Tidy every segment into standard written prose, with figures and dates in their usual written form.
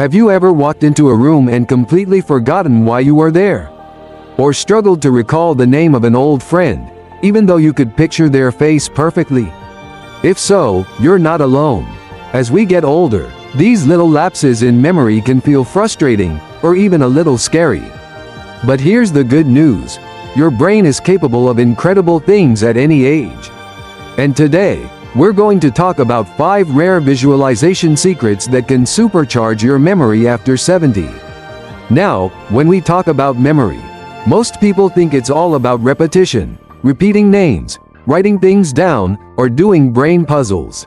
Have you ever walked into a room and completely forgotten why you were there? Or struggled to recall the name of an old friend, even though you could picture their face perfectly? If so, you're not alone. As we get older, these little lapses in memory can feel frustrating, or even a little scary. But here's the good news. Your brain is capable of incredible things at any age. And today, we're going to talk about 5 rare visualization secrets that can supercharge your memory after 70. Now, when we talk about memory, most people think it's all about repetition, repeating names, writing things down, or doing brain puzzles.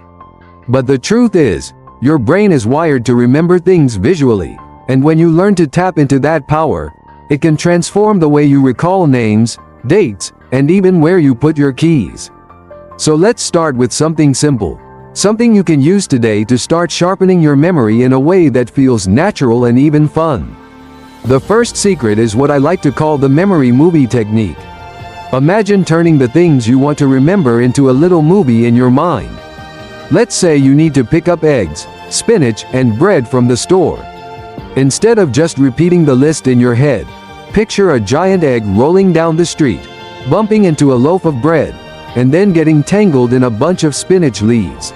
But the truth is, your brain is wired to remember things visually, and when you learn to tap into that power, it can transform the way you recall names, dates, and even where you put your keys. So let's start with something simple, something you can use today to start sharpening your memory in a way that feels natural and even fun. The first secret is what I like to call the memory movie technique. Imagine turning the things you want to remember into a little movie in your mind. Let's say you need to pick up eggs, spinach, and bread from the store. Instead of just repeating the list in your head, picture a giant egg rolling down the street, bumping into a loaf of bread, and then getting tangled in a bunch of spinach leaves.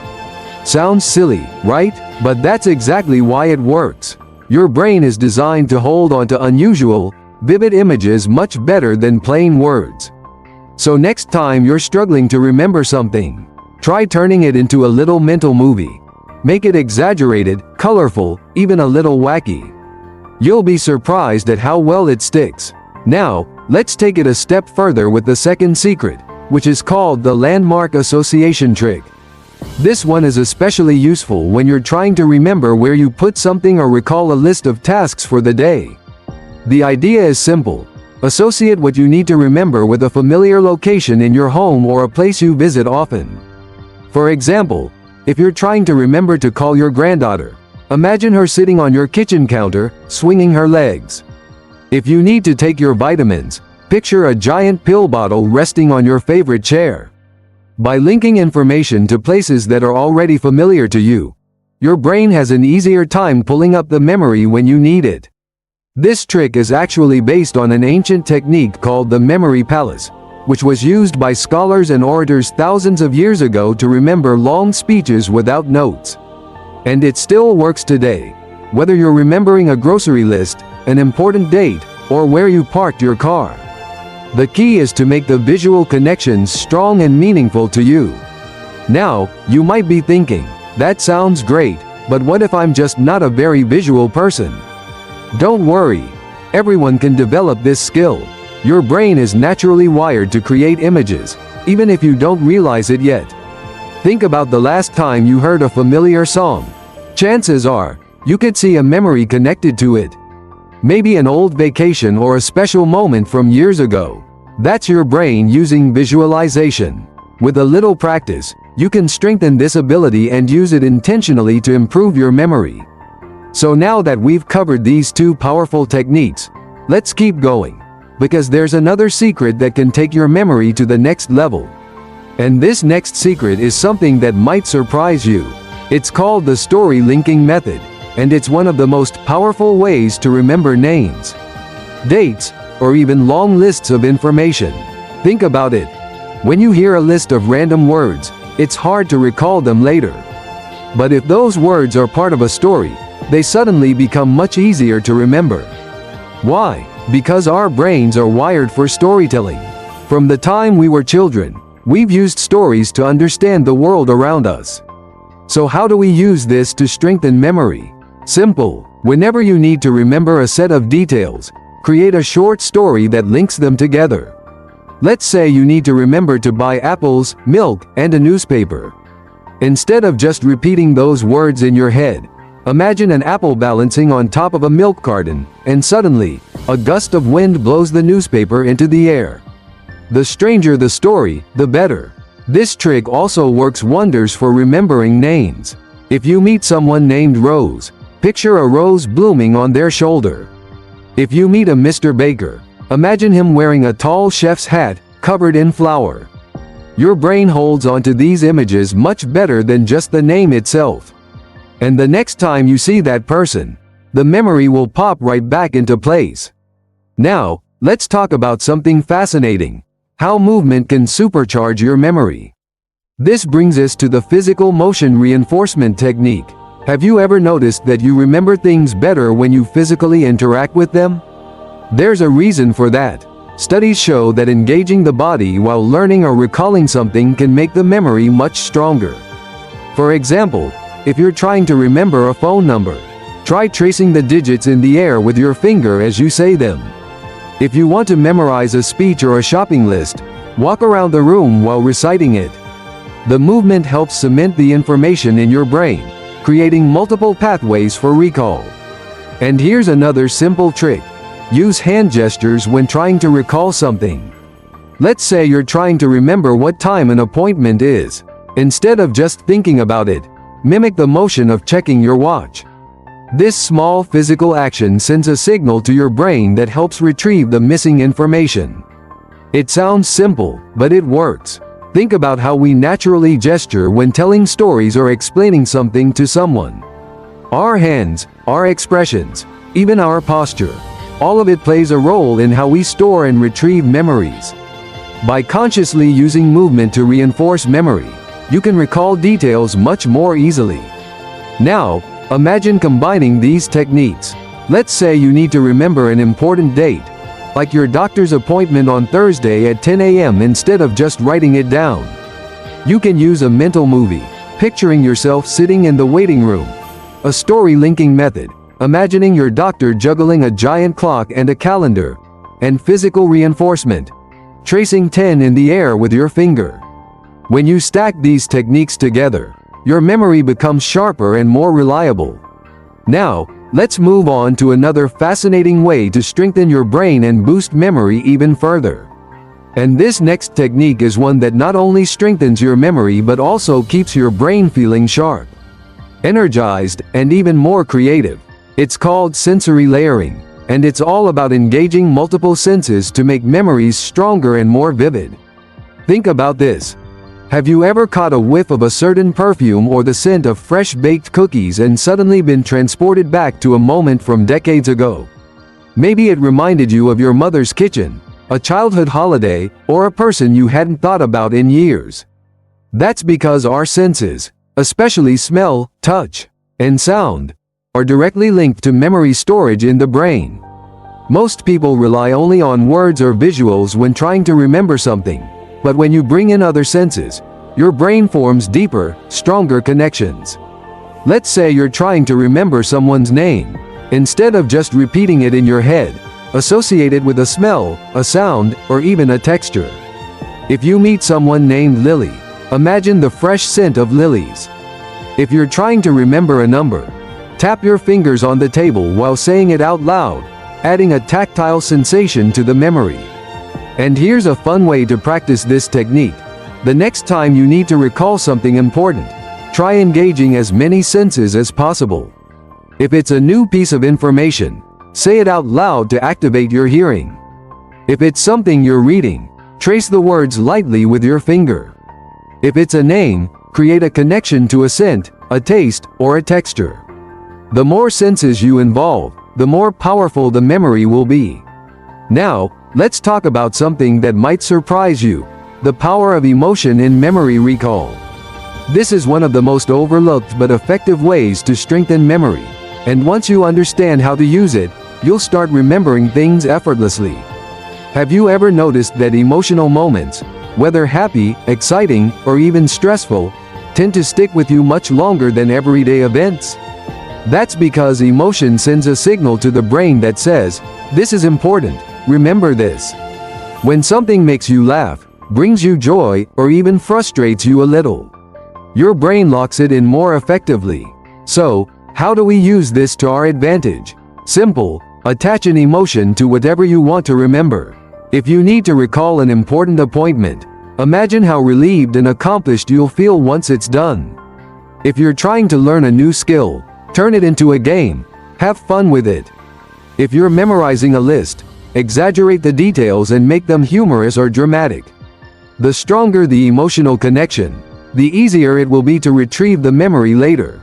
Sounds silly, right? But that's exactly why it works. Your brain is designed to hold on to unusual, vivid images much better than plain words. So next time you're struggling to remember something, try turning it into a little mental movie. Make it exaggerated, colorful, even a little wacky. You'll be surprised at how well it sticks. Now, let's take it a step further with the second secret, which is called the landmark association trick. This one is especially useful when you're trying to remember where you put something or recall a list of tasks for the day. The idea is simple. Associate what you need to remember with a familiar location in your home or a place you visit often. For example, if you're trying to remember to call your granddaughter, imagine her sitting on your kitchen counter, swinging her legs. If you need to take your vitamins, picture a giant pill bottle resting on your favorite chair. By linking information to places that are already familiar to you, your brain has an easier time pulling up the memory when you need it. This trick is actually based on an ancient technique called the memory palace, which was used by scholars and orators thousands of years ago to remember long speeches without notes. And it still works today, whether you're remembering a grocery list, an important date, or where you parked your car. The key is to make the visual connections strong and meaningful to you. Now, you might be thinking, that sounds great, but what if I'm just not a very visual person? Don't worry. Everyone can develop this skill. Your brain is naturally wired to create images, even if you don't realize it yet. Think about the last time you heard a familiar song. Chances are, you could see a memory connected to it. Maybe an old vacation or a special moment from years ago. That's your brain using visualization. With a little practice, you can strengthen this ability and use it intentionally to improve your memory. So now that we've covered these 2 powerful techniques, let's keep going. Because there's another secret that can take your memory to the next level. And this next secret is something that might surprise you. It's called the story linking method, and it's one of the most powerful ways to remember names, dates, or even long lists of information. Think about it. When you hear a list of random words, it's hard to recall them later. But if those words are part of a story, they suddenly become much easier to remember. Why? Because our brains are wired for storytelling. From the time we were children, we've used stories to understand the world around us. So how do we use this to strengthen memory? Simple. Whenever you need to remember a set of details, create a short story that links them together. Let's say you need to remember to buy apples, milk, and a newspaper. Instead of just repeating those words in your head, imagine an apple balancing on top of a milk carton, and suddenly, a gust of wind blows the newspaper into the air. The stranger the story, the better. This trick also works wonders for remembering names. If you meet someone named Rose, picture a rose blooming on their shoulder. If you meet a Mr. Baker, imagine him wearing a tall chef's hat, covered in flour. Your brain holds onto these images much better than just the name itself. And the next time you see that person, the memory will pop right back into place. Now, let's talk about something fascinating: how movement can supercharge your memory. This brings us to the physical motion reinforcement technique. Have you ever noticed that you remember things better when you physically interact with them? There's a reason for that. Studies show that engaging the body while learning or recalling something can make the memory much stronger. For example, if you're trying to remember a phone number, try tracing the digits in the air with your finger as you say them. If you want to memorize a speech or a shopping list, walk around the room while reciting it. The movement helps cement the information in your brain, creating multiple pathways for recall. And here's another simple trick: use hand gestures when trying to recall something. Let's say you're trying to remember what time an appointment is. Instead of just thinking about it, mimic the motion of checking your watch. This small physical action sends a signal to your brain that helps retrieve the missing information. It sounds simple, but it works. Think about how we naturally gesture when telling stories or explaining something to someone. Our hands, our expressions, even our posture, all of it plays a role in how we store and retrieve memories. By consciously using movement to reinforce memory, you can recall details much more easily. Now, imagine combining these techniques. Let's say you need to remember an important date, like your doctor's appointment on Thursday at 10 a.m. instead of just writing it down. You can use a mental movie, picturing yourself sitting in the waiting room. A story linking method, imagining your doctor juggling a giant clock and a calendar. And physical reinforcement, tracing 10 in the air with your finger. When you stack these techniques together, your memory becomes sharper and more reliable. Now, let's move on to another fascinating way to strengthen your brain and boost memory even further. And this next technique is one that not only strengthens your memory but also keeps your brain feeling sharp, energized, and even more creative. It's called sensory layering, and it's all about engaging multiple senses to make memories stronger and more vivid. Think about this. Have you ever caught a whiff of a certain perfume or the scent of fresh baked cookies and suddenly been transported back to a moment from decades ago? Maybe it reminded you of your mother's kitchen, a childhood holiday, or a person you hadn't thought about in years. That's because our senses, especially smell, touch, and sound, are directly linked to memory storage in the brain. Most people rely only on words or visuals when trying to remember something. But when you bring in other senses, your brain forms deeper, stronger connections. Let's say you're trying to remember someone's name. Instead of just repeating it in your head, associate it with a smell, a sound, or even a texture. If you meet someone named Lily, imagine the fresh scent of lilies. If you're trying to remember a number, tap your fingers on the table while saying it out loud, adding a tactile sensation to the memory. And here's a fun way to practice this technique. The next time you need to recall something important, try engaging as many senses as possible. If it's a new piece of information, say it out loud to activate your hearing. If it's something you're reading, trace the words lightly with your finger. If it's a name, create a connection to a scent, a taste, or a texture. The more senses you involve, the more powerful the memory will be. Now, let's talk about something that might surprise you: the power of emotion in memory recall. This is one of the most overlooked but effective ways to strengthen memory, and once you understand how to use it, you'll start remembering things effortlessly. Have you ever noticed that emotional moments, whether happy, exciting, or even stressful, tend to stick with you much longer than everyday events? That's because emotion sends a signal to the brain that says, "This is important. Remember this." When something makes you laugh, brings you joy, or even frustrates you a little, your brain locks it in more effectively. So, how do we use this to our advantage? Simple: attach an emotion to whatever you want to remember. If you need to recall an important appointment, imagine how relieved and accomplished you'll feel once it's done. If you're trying to learn a new skill, turn it into a game. Have fun with it. If you're memorizing a list, exaggerate the details and make them humorous or dramatic. The stronger the emotional connection, the easier it will be to retrieve the memory later.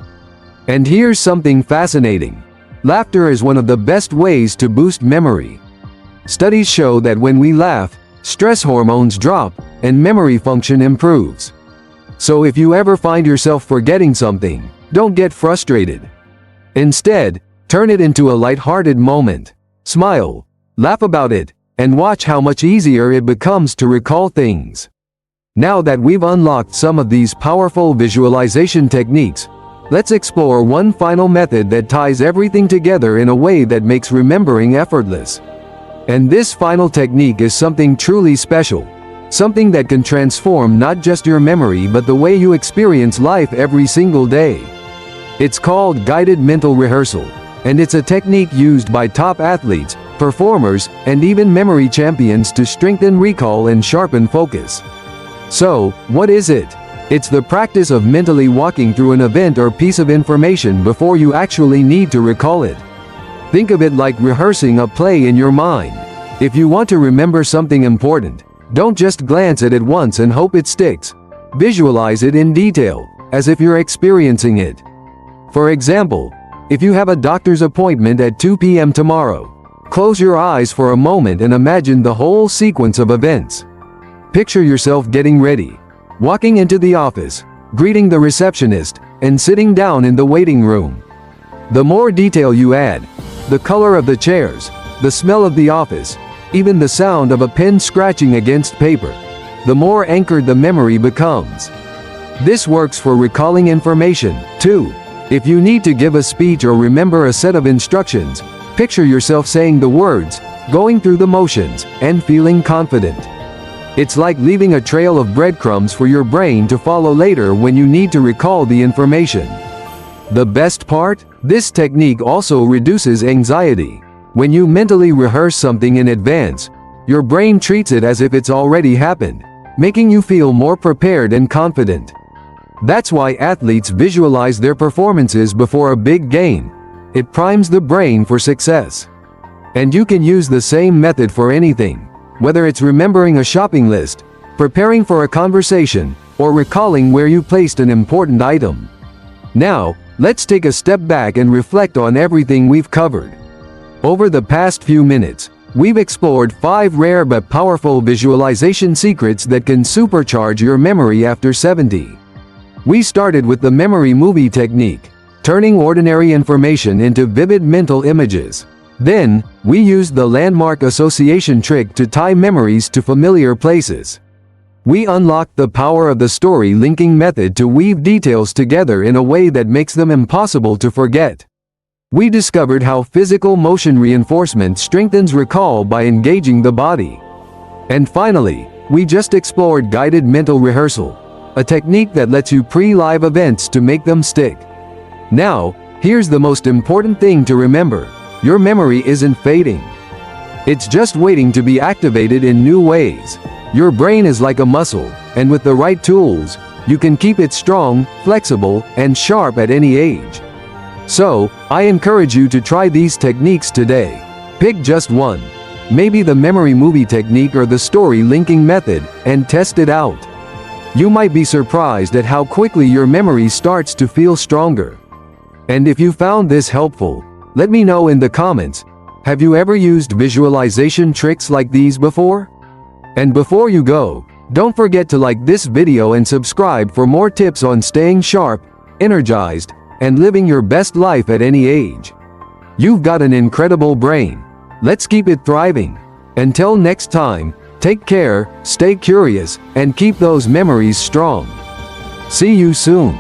And here's something fascinating. Laughter is one of the best ways to boost memory. Studies show that when we laugh, stress hormones drop, and memory function improves. So if you ever find yourself forgetting something, don't get frustrated. Instead, turn it into a light-hearted moment. Smile, laugh about it, and watch how much easier it becomes to recall things. Now that we've unlocked some of these powerful visualization techniques, let's explore one final method that ties everything together in a way that makes remembering effortless. And this final technique is something truly special, something that can transform not just your memory but the way you experience life every single day. It's called guided mental rehearsal, and it's a technique used by top athletes, performers, and even memory champions to strengthen recall and sharpen focus. So, what is it? It's the practice of mentally walking through an event or piece of information before you actually need to recall it. Think of it like rehearsing a play in your mind. If you want to remember something important, don't just glance at it once and hope it sticks. Visualize it in detail, as if you're experiencing it. For example, if you have a doctor's appointment at 2 p.m. tomorrow, close your eyes for a moment and imagine the whole sequence of events. Picture yourself getting ready, walking into the office, greeting the receptionist, and sitting down in the waiting room. The more detail you add, the color of the chairs, the smell of the office, even the sound of a pen scratching against paper, the more anchored the memory becomes. This works for recalling information, too. If you need to give a speech or remember a set of instructions, picture yourself saying the words, going through the motions, and feeling confident. It's like leaving a trail of breadcrumbs for your brain to follow later when you need to recall the information. The best part? This technique also reduces anxiety. When you mentally rehearse something in advance, your brain treats it as if it's already happened, making you feel more prepared and confident. That's why athletes visualize their performances before a big game. It primes the brain for success. And you can use the same method for anything, whether it's remembering a shopping list, preparing for a conversation, or recalling where you placed an important item. Now, let's take a step back and reflect on everything we've covered. Over the past few minutes, we've explored 5 rare but powerful visualization secrets that can supercharge your memory after 70. We started with the memory movie technique, turning ordinary information into vivid mental images. Then, we used the landmark association trick to tie memories to familiar places. We unlocked the power of the story linking method to weave details together in a way that makes them impossible to forget. We discovered how physical motion reinforcement strengthens recall by engaging the body. And finally, we just explored guided mental rehearsal, a technique that lets you pre-live events to make them stick. Now, here's the most important thing to remember. Your memory isn't fading. It's just waiting to be activated in new ways. Your brain is like a muscle, and with the right tools, you can keep it strong, flexible, and sharp at any age. So, I encourage you to try these techniques today. Pick just one, maybe the memory movie technique or the story linking method, and test it out. You might be surprised at how quickly your memory starts to feel stronger. And if you found this helpful, let me know in the comments. Have you ever used visualization tricks like these before? And before you go, don't forget to like this video and subscribe for more tips on staying sharp, energized, and living your best life at any age. You've got an incredible brain. Let's keep it thriving. Until next time, take care, stay curious, and keep those memories strong. See you soon.